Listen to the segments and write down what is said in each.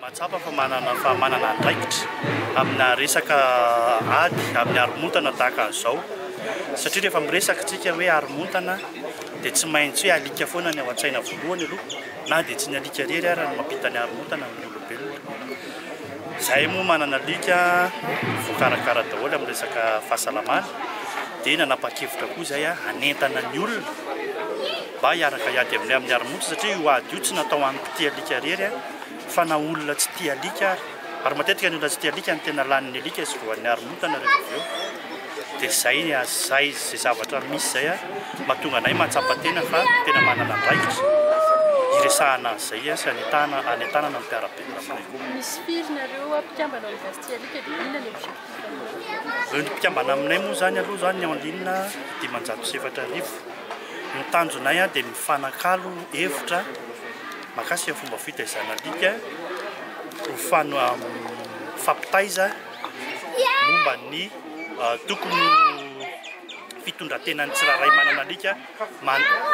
Matsapa fa manana andraikitra amina resaka ady amin'ny haromontana tahaka an'izao satria rehefa miresaka tsika hoe haromontana dia tsy maintsy hoe alika foana ny ao an-tsaina voalohany aloha na dia tsy ny alika rery ary ny mampita ny haromontana amin'ny olombelona. Zahay moa manana alika voakarakara daholo amin'ny resaka fahasalamana dia nanapa-kevitra koa izay hanentana ny olona mba hiaraka hiady amin'ny haromontana satria io ady io tsy natao hampity alika rery fa na olona tsy tia alika ary matetika ny olona tsy tia alika ny tena lanin'ny alika sy voan'ny haromontana rehefa avy eo. Dia zay izay zavatra misy zay mahatonga anay mahatsapa tena fa tena manana andraikitra iresahana izay sy anentanana ny mpiara-belona aminay koa. Misy firy nareo mpikambana amin'izay tia alika dia inona ny objectif? Ny mpikambana aminay moa zany aloha zany ao andinina 507,000. Ny tanjonay dia mifanakalo hevitra makasika fomba fitaizana alika ho fampitaiza momba ny tokony fitondrantenan'ny tsirairay manana alika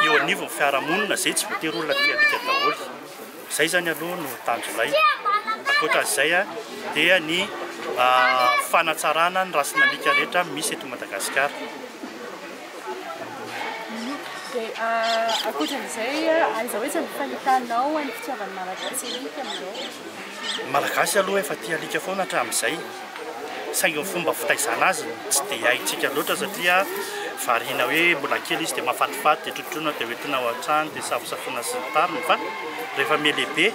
eo anivon'ny fiarahamonina izay tsy voatery olona tia alika daholo. Izay zany aloha no tanjonay. Ankoatran'izay dia ny fanatsarana ny rasina alika rehetra misy eto Madagasikara. Ankoatran'izay aiza hoe tsy mifanitanao ny fitiavan'ny malagasy alika amin'izao? Malagasy aloha efa tia alika foana hatramin'izay. Saingy ny fomba fitaizana azy tsy dia haintsika loatra satria variana hoe mbola kely izy dia mahafatifaty dia trotrona dia hoentina ao an-trano dia safosafona sy ny tariny fa rehefa mialehibe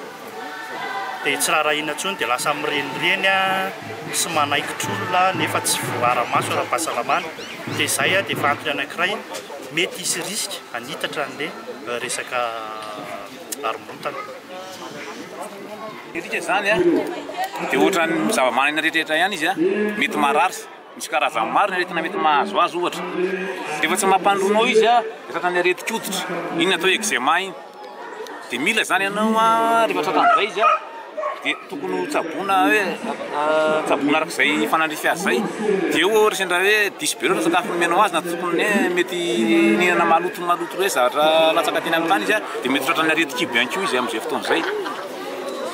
dia tsy raharahiana intsony dia lasa mirenireny sy manaikitra olona nefa tsy voara-maso ara-pahasalamana. Dia izay dia efa antony anankiray mety hisy risika hanitatra an'ilay resaka haromontana. Alika zany dia ohatran'ny zava-manana rehetrarehetra ihany izy mety marary, misy karazany maro ny aretina mety mahazo azy ohatra. Rehefa tsy mampandronao izy dia tratran'ny aretin-koditra iny atao eczema iny. Dia mila zany ianao rehefa tratran'izay izy dia tokony tsaboina hoe tsaboina arak'izay fanandrify azy zay. Dia eo resendra hoe diso be loatra sakafo nomenao azy na tokony mety nihinana maloto hoe zavatra latsaka teny amin'ny tany izy dia mety tratran'ny aretin-kibo ihany koa izy amin'izay fotoan'izay.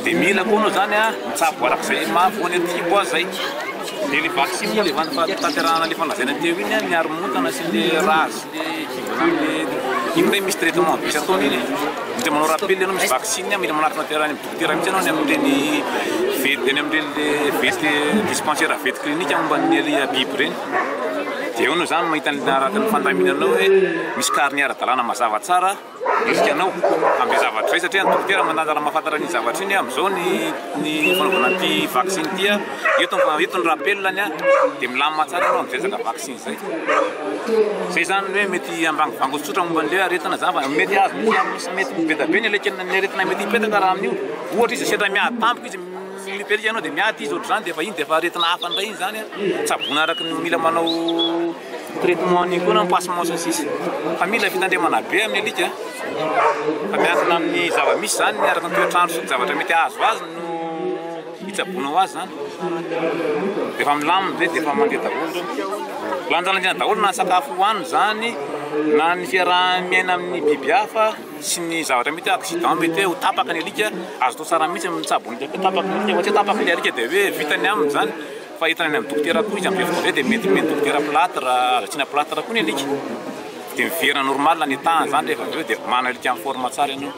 Dia mila koa anao zany mitsabo arak'izay mahavoany aretin-kibo azy zay. Dia ilay vaksiny moa ilay tanterahana ilay fanlazaina teo iny ny haromontana sy ilay razy ilay kivona iny hoe misy traitement misy ataony iny. Dia manao rappel ianao misy vaksiny mila manatona terahany amin'ny dokotera mihitsy ianao amin'ireny amin'ireny vety dispensaire vety klinika momban'ny biby ireny. Dia eo anao zany mahita araka ny fandaminanao hoe misy kary ny ara-dalàna mazava tsara izikanao amin'ny zavatra izay satria ny dokotera mandanjara mahafantatra ny zavatra iny amin'izao ny fanaovana an'ity vaksiny ity eto ny rappelany dia milamina tsara ianao amin'ny resaka vaksiny izay. Izay zany hoe mety ambangovango tsotra momban'ilay aretina zany fa mety azo mety mibetabe ny aretina mety hipetaka raha amin'io. Ohatra izy sendra miady tampoka izy mipetrika ianao dia miady izy ohatr'izany dia efa iny dia efa aretina hafa indray iny zany tsaboina araka ny mila manao traitement iny koa na pansement sasisy. Fa mila fitandremana be amin'ny alika fa miankina amin'ny zava-misy zany araka ny toetrandro sy ny zavatra mety azo azy no hitsaboinao azy zany. Dia efa milamina be dia efa mandeha daholo. Lanjalanjana daholo na sakafo hohaniny zany na ny fiaraha-miaina amin'ny biby hafa sy ny zavatra mety accident mety hoe ho tapaka ny alika azo tao tsara mihitsy mitsabony dia tapaka ny alika satria tapaka ny alika dia hoe vitany aminy zany fa hitany amin'ny dokotera koa izy amin'ny fotoana dia mety dokotera plâtre asiana plâtre koa ny alika dia miverina normal ny tany zany rehefa avy eo dia mana alika amin'ny forme tsara ianao.